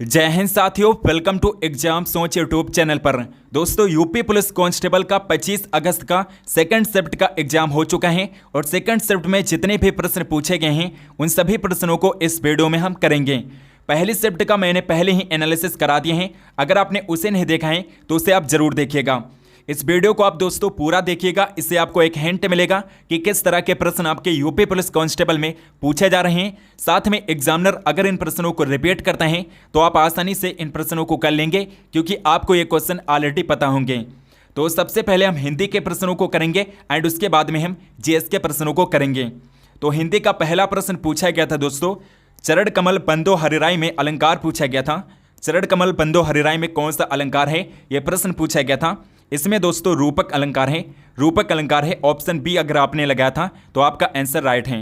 जय हिंद साथियों, welcome to exam सोच यूट्यूब चैनल पर। दोस्तों, यूपी पुलिस कांस्टेबल का 25 अगस्त का सेकंड शिफ्ट का एग्जाम हो चुका है और सेकंड शिफ्ट में जितने भी प्रश्न पूछे गए हैं उन सभी प्रश्नों को इस वीडियो में हम करेंगे। पहली शिफ्ट का मैंने पहले ही एनालिसिस करा दिए हैं, अगर आपने उसे नहीं देखा है तो उसे आप जरूर देखिएगा। इस वीडियो को आप दोस्तों पूरा देखिएगा, इससे आपको एक हिंट मिलेगा कि किस तरह के प्रश्न आपके यूपी पुलिस कांस्टेबल में पूछे जा रहे हैं। साथ में एग्जामिनर अगर इन प्रश्नों को रिपीट करते हैं तो आप आसानी से इन प्रश्नों को कर लेंगे, क्योंकि आपको ये क्वेश्चन ऑलरेडी पता होंगे। तो सबसे पहले हम हिंदी के प्रश्नों को करेंगे एंड उसके बाद में हम जीएस के प्रश्नों को करेंगे। तो हिंदी का पहला प्रश्न पूछा गया था दोस्तों, चरण कमल बंदो हरिराई में अलंकार पूछा गया था। चरण कमल बंदो हरिराई में कौन सा अलंकार है, यह प्रश्न पूछा गया था। इसमें दोस्तों रूपक अलंकार है, रूपक अलंकार है। ऑप्शन बी अगर आपने लगाया था तो आपका आंसर राइट है।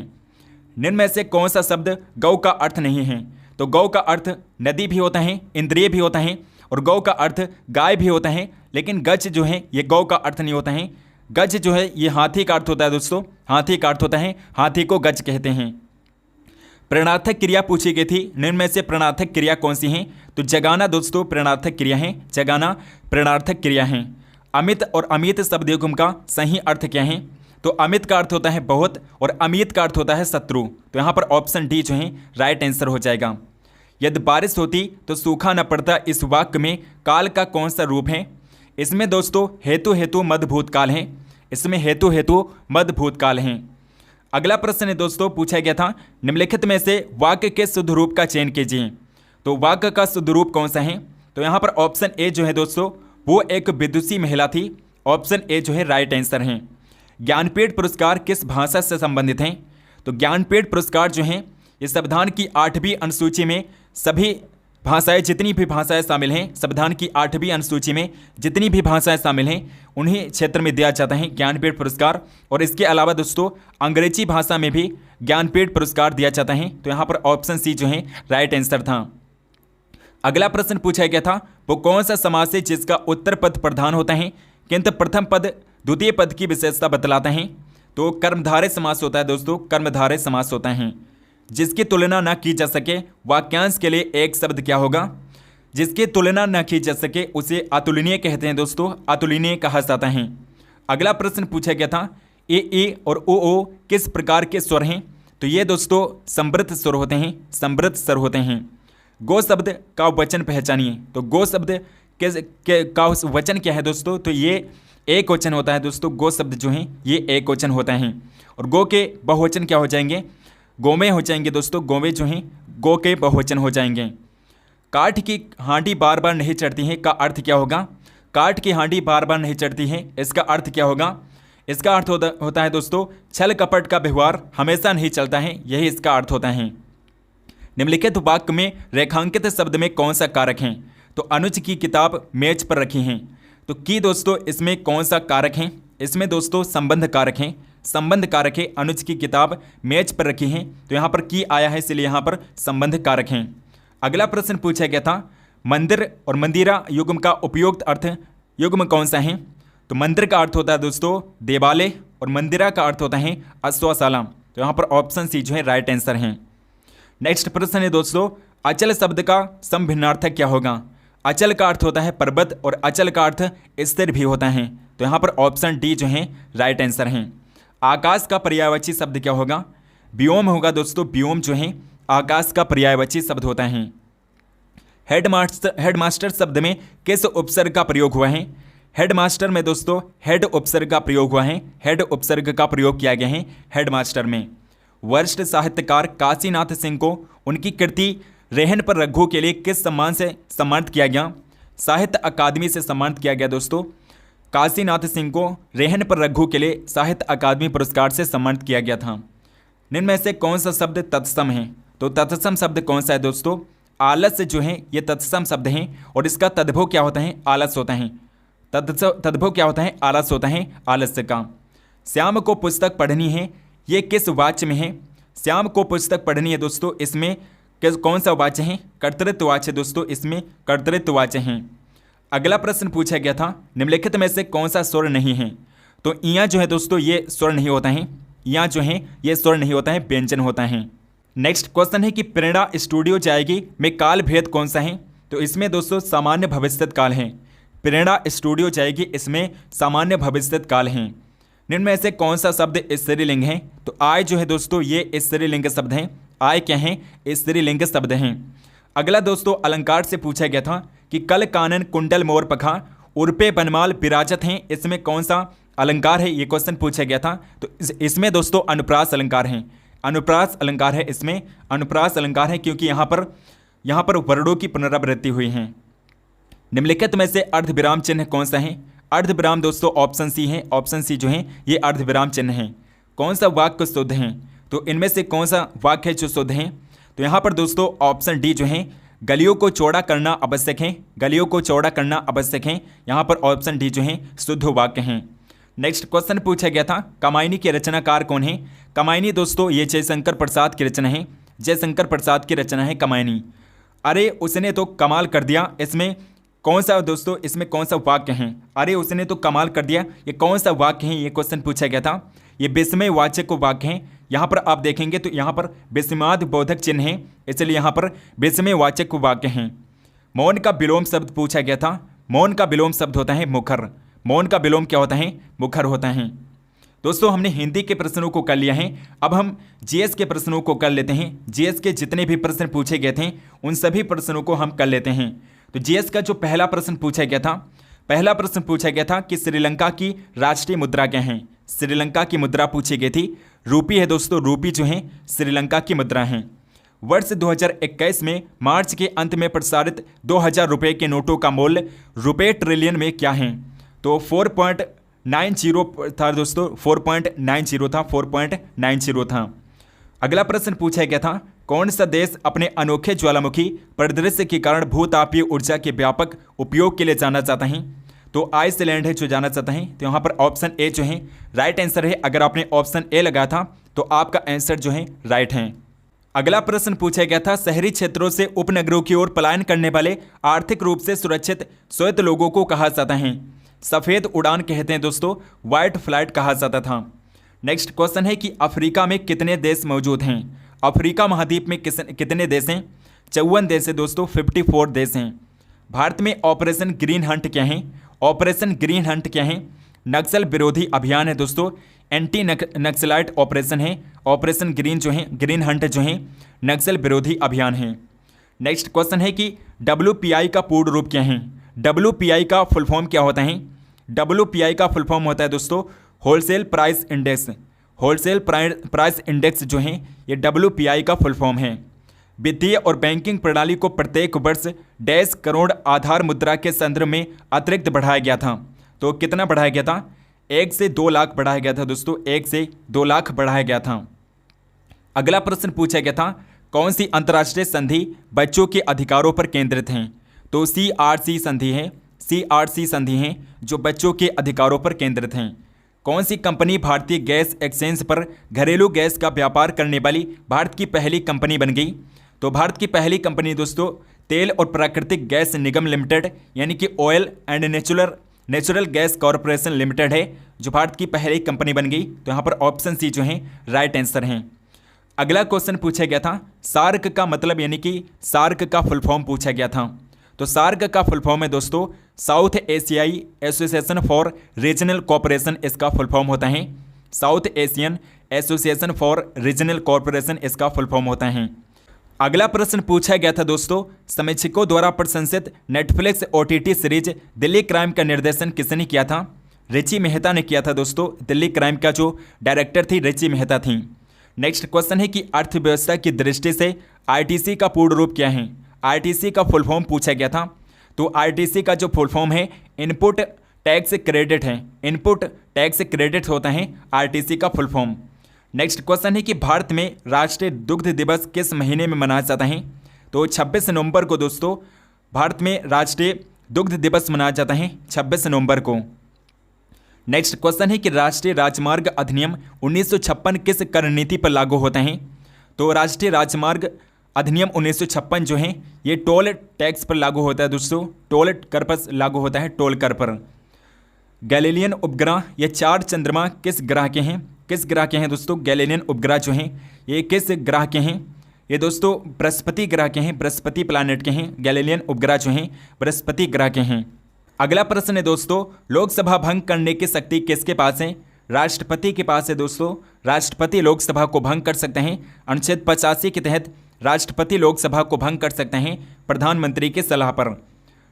निम्न में से कौन सा शब्द गौ का अर्थ नहीं है? तो गौ का अर्थ नदी भी होता है, इंद्रिय भी होता है, और गौ का अर्थ गाय भी होता है, लेकिन गज जो है ये गौ का अर्थ नहीं होता है। गज जो है ये हाथी का अर्थ होता है दोस्तों, हाथी का अर्थ होता है, हाथी को गज कहते हैं। प्रणर्थक क्रिया पूछी गई थी, निम्न में से प्रणर्थक क्रिया कौन सी है? तो जगाना दोस्तों प्रणर्थक क्रिया है, जगाना प्रणर्थक क्रिया है। अमित और अमित शब्द युग्म का सही अर्थ क्या है? तो अमित का अर्थ होता है बहुत और अमित का अर्थ होता है शत्रु। तो यहाँ पर ऑप्शन डी जो है राइट आंसर हो जाएगा। यदि बारिश होती तो सूखा न पड़ता, इस वाक्य में काल का कौन सा रूप है? इसमें दोस्तों हेतु हेतु मद भूतकाल है, इसमें हेतु हेतु मद भूतकाल है। अगला प्रश्न है दोस्तों पूछा गया था, निम्नलिखित में से वाक्य के शुद्ध रूप का चयन कीजिए। तो वाक्य का शुद्ध रूप कौन सा है? तो यहाँ पर ऑप्शन ए जो है दोस्तों वो एक विदुषी महिला थी। ऑप्शन ए जो है राइट आंसर है। ज्ञानपीठ पुरस्कार किस भाषा से संबंधित हैं? तो ज्ञानपीठ पुरस्कार जो हैं ये संविधान की 8वीं अनुसूची में सभी भाषाएं, जितनी भी भाषाएं शामिल हैं, संविधान की 8वीं अनुसूची में जितनी भी भाषाएं शामिल हैं उन्हीं क्षेत्र में दिया जाता है ज्ञानपीठ पुरस्कार। और इसके अलावा दोस्तों अंग्रेजी भाषा में भी ज्ञानपीठ पुरस्कार दिया जाता है। तो यहाँ पर ऑप्शन सी जो है राइट आंसर था। अगला प्रश्न पूछा गया था, वो कौन सा समास है जिसका उत्तर पद प्रधान होता है किंतु प्रथम पद द्वितीय पद की विशेषता बतलाता है? तो कर्मधारय समास होता है दोस्तों, कर्मधारय समास होता है। जिसकी तुलना न की जा सके वाक्यांश के लिए एक शब्द क्या होगा? जिसकी तुलना न की जा सके उसे अतुलनीय कहते हैं दोस्तों, अतुलनीय कहा जाता है। अगला प्रश्न पूछा गया था, ए और ओ किस प्रकार के स्वर हैं? तो ये दोस्तों समृद्ध स्वर होते हैं, समृद्ध स्वर होते हैं। गो शब्द का वचन पहचानिए। तो गो शब्द का वचन क्या है दोस्तों? तो ये एक वचन होता है दोस्तों, गो शब्द जो है ये एक वचन होता है। और गो के बहुवचन क्या हो जाएंगे? गोमे हो जाएंगे दोस्तों, गोमे जो हैं गो के बहुवचन हो जाएंगे। काठ की हांडी बार बार नहीं चढ़ती है का अर्थ क्या होगा? काठ की हांडी बार बार नहीं चढ़ती है, इसका अर्थ क्या होगा? इसका अर्थ होता है दोस्तों छल कपट का व्यवहार हमेशा नहीं चलता है, यही इसका अर्थ होता है। निम्नलिखित वाक्य में रेखांकित शब्द में कौन सा कारक है? तो अनुज की किताब मेज पर रखी हैं। तो की दोस्तों इसमें कौन सा कारक है? इसमें दोस्तों संबंध कारक है, संबंध कारक है। अनुज की किताब मेज पर रखी हैं, तो यहाँ पर की आया है इसलिए यहाँ पर संबंध कारक हैं। अगला प्रश्न पूछा गया था, मंदिर और मंदिरा युग्म का उपयुक्त अर्थ युग्म कौन सा है? तो मंदिर का अर्थ होता है दोस्तों देवालय और मंदिरा का अर्थ होता है अश्वशाला। तो यहाँ पर ऑप्शन सी जो है राइट आंसर है। नेक्स्ट प्रश्न है दोस्तों, अचल शब्द का समभिन्नार्थक क्या होगा? अचल का अर्थ होता है पर्वत और अचल का अर्थ स्थिर भी होता है। तो यहाँ पर ऑप्शन डी जो है राइट आंसर है। आकाश का पर्यायवाची शब्द क्या होगा? व्योम होगा दोस्तों, व्योम जो है आकाश का पर्यायवाची शब्द होता है। हेडमास्टर शब्द में किस उपसर्ग का प्रयोग हुआ है? हेडमास्टर में दोस्तों हेड उपसर्ग का प्रयोग हुआ है, हेड उपसर्ग का प्रयोग किया गया है हेडमास्टर में। वरिष्ठ साहित्यकार काशीनाथ सिंह को उनकी कृति रेहन पर रघु के लिए किस सम्मान से सम्मानित किया गया? साहित्य अकादमी से सम्मानित किया गया दोस्तों। काशीनाथ सिंह को रेहन पर रघु के लिए साहित्य अकादमी पुरस्कार से सम्मानित किया गया था। निम्न में से कौन सा शब्द तत्सम है? तो तत्सम शब्द कौन सा है दोस्तों? आलस्य जो है ये तत्सम शब्द है और इसका तद्भव क्या होता है? आलस्य होता है। तद्भव क्या होता है? आलस्य होता है, आलस्य का। श्याम को पुस्तक पढ़नी है, ये किस वाच्य में है? श्याम को पुस्तक पढ़नी है दोस्तों, इसमें कौन सा वाच्य है? कर्तृत्व वाच्य दोस्तों, इसमें कर्तृत्व वाच्य हैं। अगला प्रश्न पूछा गया था, निम्नलिखित में से कौन सा स्वर नहीं है? तो इया जो है दोस्तों ये स्वर नहीं होता है, इया जो है ये स्वर नहीं होता है, व्यंजन होता है। नेक्स्ट क्वेश्चन है कि प्रेरणा स्टूडियो जाएगी में काल भेद कौन सा है? तो इसमें दोस्तों सामान्य भविष्यत काल है। प्रेरणा स्टूडियो जाएगी, इसमें सामान्य भविष्यत काल हैं। निम्न में से कौन सा शब्द स्त्रीलिंग है? तो आय जो है दोस्तों ये स्त्रीलिंग शब्द हैं। आय क्या है? स्त्रीलिंग शब्द हैं। अगला दोस्तों अलंकार से पूछा गया था कि कल कानन कुंडल मोर पखा उर्पे बनमाल विराजत हैं, इसमें कौन सा अलंकार है? ये क्वेश्चन पूछा गया था। तो इसमें दोस्तों अनुप्रास अलंकार है। अनुप्रास अलंकार है, इसमें अनुप्रास अलंकार है क्योंकि यहाँ पर वर्णों की पुनरावृत्ति हुई है। निम्नलिखित में से अर्धविराम चिन्ह कौन सा है? अर्धविराम दोस्तों ऑप्शन सी है। ऑप्शन सी जो है ये अर्धविराम चिन्ह है। कौन सा वाक्य शुद्ध है? तो इनमें से कौन सा वाक्य है जो शुद्ध है? तो यहाँ पर दोस्तों ऑप्शन डी जो है गलियों को चौड़ा करना आवश्यक है। गलियों को चौड़ा करना आवश्यक है। यहाँ पर ऑप्शन डी जो है शुद्ध वाक्य हैं। नेक्स्ट क्वेश्चन पूछा गया था कामायनी के रचनाकार कौन है? कामायनी दोस्तों ये जयशंकर प्रसाद की रचना है। जयशंकर प्रसाद की रचना है कामायनी। अरे उसने तो कमाल कर दिया, इसमें कौन सा दोस्तों, इसमें कौन सा वाक्य है? अरे उसने तो कमाल कर दिया, ये कौन सा वाक्य है? ये क्वेश्चन पूछा गया था। ये विस्मय वाचक को वाक्य है। यहाँ पर आप देखेंगे तो यहाँ पर विस्मयाद बोधक चिन्ह है, इसलिए यहाँ पर विस्मय वाचक को वाक्य हैं। मौन का विलोम शब्द पूछा गया था। मौन का विलोम शब्द होता है मुखर। मौन का विलोम क्या होता है? मुखर होता है। दोस्तों हमने हिंदी के प्रश्नों को कर लिया है, अब हम जीएस के प्रश्नों को कर लेते हैं। जीएस के जितने भी प्रश्न पूछे गए थे उन सभी प्रश्नों को हम कर लेते हैं। तो जीएस का जो पहला प्रश्न पूछा गया था, पहला प्रश्न पूछा गया था कि श्रीलंका की राष्ट्रीय मुद्रा क्या है? श्रीलंका की मुद्रा पूछी गई थी, रूपी है दोस्तों। रूपी जो है श्रीलंका की मुद्रा है। वर्ष 2021 में मार्च के अंत में प्रसारित 2000 रुपये के नोटों का मूल्य रुपये ट्रिलियन में क्या है? तो 4.90 था दोस्तों, 4.90 था, 4.90 था। अगला प्रश्न पूछा गया था कौन सा देश अपने अनोखे ज्वालामुखी परिदृश्य के कारण भूतापीय ऊर्जा के व्यापक उपयोग के लिए जाना चाहता है? तो आइसलैंड है जो जाना चाहता है। तो यहाँ पर ऑप्शन ए जो है राइट आंसर है। अगर आपने ऑप्शन ए लगाया था तो आपका आंसर जो है राइट है। अगला प्रश्न पूछा गया था शहरी क्षेत्रों से उपनगरों की ओर पलायन करने वाले आर्थिक रूप से सुरक्षित स्वायत्त लोगों को कहा जाता है? सफ़ेद उड़ान कहते हैं दोस्तों, व्हाइट फ्लाइट कहा जाता था। नेक्स्ट क्वेश्चन है कि अफ्रीका में कितने देश मौजूद हैं? अफ्रीका महाद्वीप में कितने देश हैं? 54 देश है दोस्तों, 54 देश हैं। भारत में ऑपरेशन ग्रीन हंट क्या है? ऑपरेशन ग्रीन हंट क्या है? नक्सल विरोधी अभियान है दोस्तों, एंटी नक्सलाइट ऑपरेशन है। ऑपरेशन ग्रीन हंट जो है नक्सल विरोधी अभियान है। नेक्स्ट क्वेश्चन है कि WPI का पूर्ण रूप क्या है? WPI का फुल फॉर्म क्या होता है? WPI का फुल फॉर्म होता है दोस्तों wholesale price index. Wholesale price index जो है ये WPI का फुल फॉर्म है। वित्तीय और बैंकिंग प्रणाली को प्रत्येक वर्ष 1.5 करोड़ आधार मुद्रा के संदर्भ में अतिरिक्त बढ़ाया गया था। तो कितना बढ़ाया गया था? 1 से 2 लाख बढ़ाया गया था दोस्तों, 1 से 2 लाख बढ़ाया गया था। अगला प्रश्न पूछा गया था कौन सी अंतर्राष्ट्रीय संधि बच्चों के अधिकारों पर केंद्रित है? तो CRC संधि है। CRC संधि है जो बच्चों के अधिकारों पर केंद्रित हैं। कौन सी कंपनी भारतीय गैस एक्सचेंज पर घरेलू गैस का व्यापार करने वाली भारत की पहली कंपनी बन गई? तो भारत की पहली कंपनी दोस्तों तेल और प्राकृतिक गैस निगम लिमिटेड यानी कि oil and natural gas corporation limited है जो भारत की पहली कंपनी बन गई। तो यहाँ पर ऑप्शन सी जो है राइट आंसर है। अगला क्वेश्चन पूछा गया था सार्क का मतलब यानी कि सार्क का फुल फॉर्म पूछा गया था। तो सार्क का फुल फॉर्म है दोस्तों साउथ एशियाई एसोसिएशन फॉर रीजनल कोऑपरेशन, इसका फुल फॉर्म होता है। South Asian association for regional cooperation इसका फुल फॉर्म होता है। अगला प्रश्न पूछा गया था दोस्तों समीक्षकों द्वारा प्रशंसित Netflix OTT series Delhi crime का निर्देशन किसने किया था? रिची मेहता ने किया था दोस्तों। दिल्ली क्राइम का जो डायरेक्टर थी रिची मेहता थी। नेक्स्ट क्वेश्चन है कि अर्थव्यवस्था की दृष्टि से ITC का पूर्ण रूप क्या है? ITC का फुल फॉर्म पूछा गया था। तो ITC का जो फुल फॉर्म है इनपुट टैक्स क्रेडिट है। इनपुट टैक्स क्रेडिट होता है ITC का फुल फॉर्म। नेक्स्ट क्वेश्चन है कि भारत में राष्ट्रीय दुग्ध दिवस किस महीने में मनाया जाता है? तो 26 नवंबर को दोस्तों भारत में राष्ट्रीय दुग्ध दिवस मनाया जाता है 26 नवंबर को। नेक्स्ट क्वेश्चन है कि राष्ट्रीय राजमार्ग अधिनियम 1956 किस कर नीति पर लागू होता है? तो राष्ट्रीय राजमार्ग अधिनियम 1956 जो है ये टोल टैक्स पर लागू होता है दोस्तों, टोल कर पर लागू होता है, टोल कर पर। गैलीलियन उपग्रह ये 4 चंद्रमा किस ग्रह के हैं? किस ग्रह के हैं दोस्तों? गैलीलियन उपग्रह जो हैं ये किस ग्रह के हैं? ये दोस्तों बृहस्पति ग्रह के हैं, बृहस्पति प्लैनेट के हैं, गैलीलियन उपग्रह जो हैं बृहस्पति ग्रह के हैं। अगला प्रश्न है दोस्तों, लोकसभा भंग करने की शक्ति किसके पास है? राष्ट्रपति के पास है दोस्तों। राष्ट्रपति लोकसभा को भंग कर सकते हैं। अनुच्छेद 85 के तहत राष्ट्रपति लोकसभा को भंग कर सकते हैं प्रधानमंत्री की सलाह पर।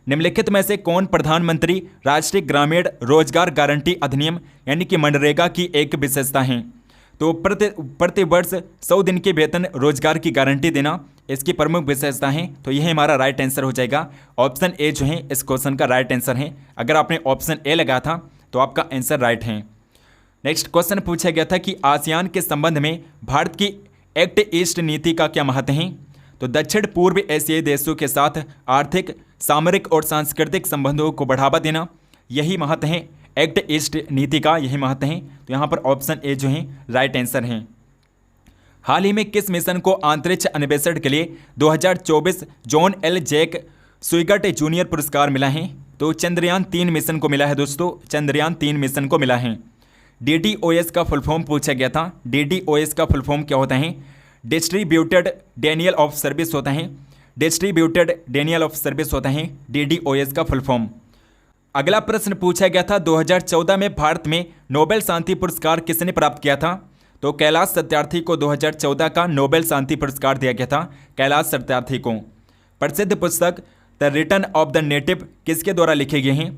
निम्नलिखित में से कौन प्रधानमंत्री राष्ट्रीय ग्रामीण रोजगार गारंटी अधिनियम यानी कि मनरेगा की एक विशेषता है? तो प्रति वर्ष 100 दिन के वेतन रोजगार की गारंटी देना इसकी प्रमुख विशेषता है। तो यह हमारा राइट आंसर हो जाएगा। ऑप्शन ए जो है इस क्वेश्चन का राइट आंसर है। अगर आपने ऑप्शन ए लगाया था तो आपका आंसर राइट है। नेक्स्ट क्वेश्चन पूछा गया था कि आसियान के संबंध में भारत की एक्ट ईस्ट नीति का क्या महत्व है? तो दक्षिण पूर्व एशियाई देशों के साथ आर्थिक, सामरिक और सांस्कृतिक संबंधों को बढ़ावा देना, यही महत्व है एक्ट ईस्ट नीति का, यही महत्व है। तो यहाँ पर ऑप्शन ए जो है राइट आंसर है। हाल ही में किस मिशन को अंतरिक्ष अन्वेषण के लिए 2024 जॉन एल जैक स्विगट जूनियर पुरस्कार मिला है? तो चंद्रयान 3 मिशन को मिला है दोस्तों, चंद्रयान 3 मिशन को मिला है। DDoS का फुल फॉर्म पूछा गया था। DDoS का फुल फॉर्म क्या होता है? डिस्ट्रीब्यूटेड डेनियल ऑफ सर्विस होता है। डिस्ट्रीब्यूटेड डेनियल ऑफ सर्विस होता है DDoS का फुल फॉर्म। अगला प्रश्न पूछा गया था 2014 में भारत में नोबेल शांति पुरस्कार किसने प्राप्त किया था? तो कैलाश सत्यार्थी को 2014 का नोबेल शांति पुरस्कार दिया गया था, कैलाश सत्यार्थी को। प्रसिद्ध पुस्तक the return of the native किसके द्वारा लिखे गए हैं?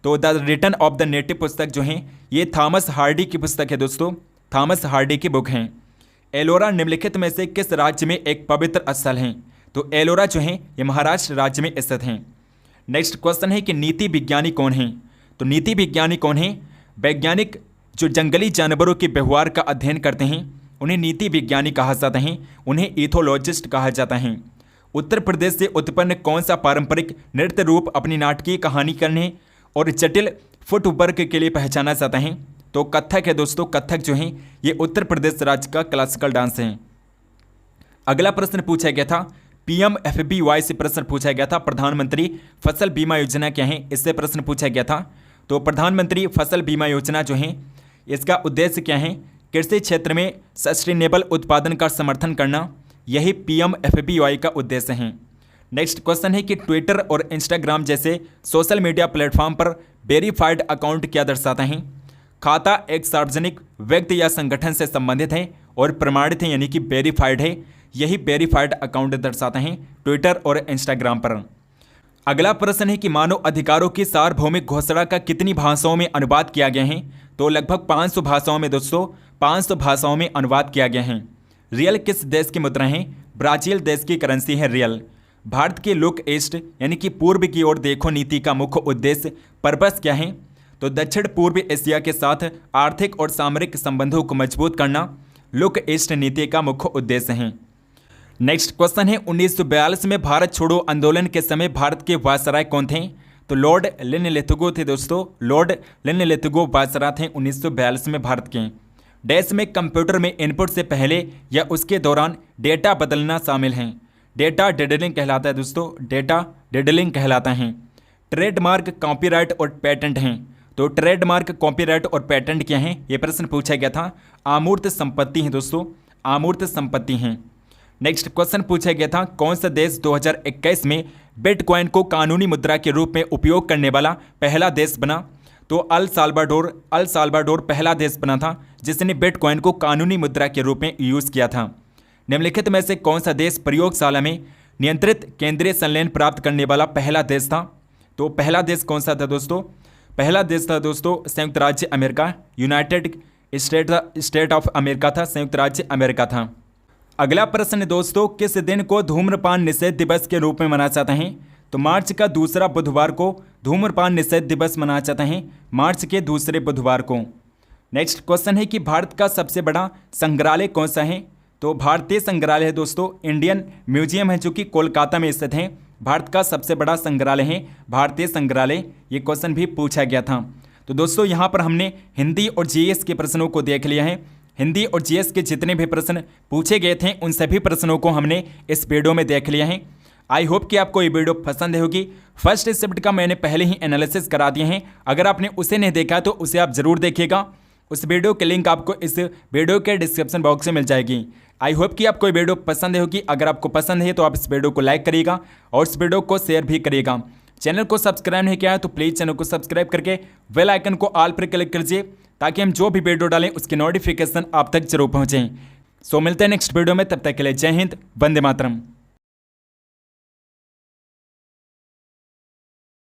तो the return of the native पुस्तक जो है ये थॉमस हार्डी की पुस्तक है दोस्तों, थॉमस हार्डी की बुक है। एलोरा निम्नलिखित में से किस राज्य में एक पवित्र स्थल है? तो एलोरा जो है ये महाराष्ट्र राज्य में स्थित है। नेक्स्ट क्वेश्चन है कि नीति विज्ञानी कौन है? तो नीति विज्ञानी कौन है? वैज्ञानिक जो जंगली जानवरों के व्यवहार का अध्ययन करते हैं उन्हें नीति विज्ञानी कहा जाता है, उन्हें इथोलॉजिस्ट कहा जाता है। उत्तर प्रदेश से उत्पन्न कौन सा पारंपरिक नृत्य रूप अपनी नाटकीय कहानी करने और जटिल फुटवर्क के लिए पहचाना जाता है? तो कथक है दोस्तों, कथक जो है ये उत्तर प्रदेश राज्य का क्लासिकल डांस है। अगला प्रश्न पूछा गया था PMFBY से प्रश्न पूछा गया था प्रधानमंत्री फसल बीमा योजना क्या है, इससे प्रश्न पूछा गया था। तो प्रधानमंत्री फसल बीमा योजना जो है इसका उद्देश्य क्या है? कृषि क्षेत्र में सस्टेनेबल उत्पादन का समर्थन करना, यही PMFBY का उद्देश्य है। नेक्स्ट क्वेश्चन है कि ट्विटर और इंस्टाग्राम जैसे सोशल मीडिया प्लेटफॉर्म पर वेरीफाइड अकाउंट क्या दर्शाता है? खाता एक सार्वजनिक व्यक्ति या संगठन से संबंधित है और प्रमाणित है यानी कि वेरीफाइड है, यही वेरीफाइड अकाउंट दर्शाता है ट्विटर और इंस्टाग्राम पर। अगला प्रश्न है कि मानव अधिकारों की सार्वभौमिक घोषणा का कितनी भाषाओं में अनुवाद किया गया है? तो लगभग 500 भाषाओं में दोस्तों, 500 भाषाओं में अनुवाद किया गया है। रियल किस देश की मुद्रा है? ब्राजील देश की करेंसी है रियल। भारत के लुक ईस्ट यानी कि पूर्व की ओर देखो नीति का मुख्य उद्देश्य पर्पस क्या है? तो दक्षिण पूर्व एशिया के साथ आर्थिक और सामरिक संबंधों को मजबूत करना लुक ईस्ट नीति का मुख्य उद्देश्य है। नेक्स्ट क्वेश्चन है 1942 में भारत छोड़ो आंदोलन के समय भारत के वायसराय कौन थे? तो लॉर्ड लिनलिथगो थे दोस्तों, लॉर्ड लिनलिथगो वायसराय थे 1942 में भारत के। डैश में कंप्यूटर में इनपुट से पहले या उसके दौरान डेटा बदलना शामिल है, डेटा डिडलिंग कहलाता है दोस्तों, डेटा डिडलिंग कहलाता है। ट्रेडमार्क, कॉपीराइट और पेटेंट हैं। तो ट्रेडमार्क, कॉपीराइट और पेटेंट क्या हैं? ये प्रश्न पूछा गया था। अमूर्त संपत्ति हैं दोस्तों, अमूर्त संपत्ति हैं। नेक्स्ट क्वेश्चन पूछा गया था कौन सा देश 2021 में बिटकॉइन को कानूनी मुद्रा के रूप में उपयोग करने वाला पहला देश बना? तो अल साल्वाडोर पहला देश बना था जिसने बिटकॉइन को कानूनी मुद्रा के रूप में यूज़ किया था। निम्नलिखित में से कौन सा देश प्रयोगशाला में नियंत्रित केंद्रीय संलयन प्राप्त करने वाला पहला देश था? तो पहला देश कौन सा था दोस्तों? पहला देश था दोस्तों संयुक्त राज्य America, United state of America था, संयुक्त राज्य अमेरिका था। अगला प्रश्न दोस्तों, किस दिन को धूम्रपान निषेध दिवस के रूप में मनाया जाता है? तो मार्च का दूसरा बुधवार को धूम्रपान निषेध दिवस मनाया जाता है, मार्च के दूसरे बुधवार को। नेक्स्ट क्वेश्चन है कि भारत का सबसे बड़ा संग्रहालय कौन सा है? तो भारतीय संग्रहालय है दोस्तों, इंडियन म्यूजियम है जो कि कोलकाता में स्थित है। भारत का सबसे बड़ा संग्रहालय है भारतीय संग्रहालय। ये क्वेश्चन भी पूछा गया था। तो दोस्तों यहाँ पर हमने हिंदी और जीएस के प्रश्नों को देख लिया है। हिंदी और जीएस के जितने भी प्रश्न पूछे गए थे उन सभी प्रश्नों को हमने इस वीडियो में देख लिया है। आई होप कि आपको ये वीडियो पसंद होगी। फर्स्ट शिफ्ट का मैंने पहले ही एनालिसिस करा दिए हैं, अगर आपने उसे नहीं देखा तो उसे आप ज़रूर देखिएगा। उस वीडियो की लिंक आपको इस वीडियो के डिस्क्रिप्शन बॉक्स में मिल जाएगी। आई होप कि आपको ये वीडियो पसंद होगी। अगर आपको पसंद है तो आप इस वीडियो को लाइक करिएगा और इस वीडियो को शेयर भी करिएगा। चैनल को सब्सक्राइब नहीं किया है तो प्लीज़ चैनल को सब्सक्राइब करके बेल आइकन को ऑल पर क्लिक कीजिए ताकि हम जो भी वीडियो डालें उसकी नोटिफिकेशन आप तक जरूर पहुँचें। सो मिलते हैं नेक्स्ट वीडियो में, तब तक के लिए जय हिंद, वंदे मातरम।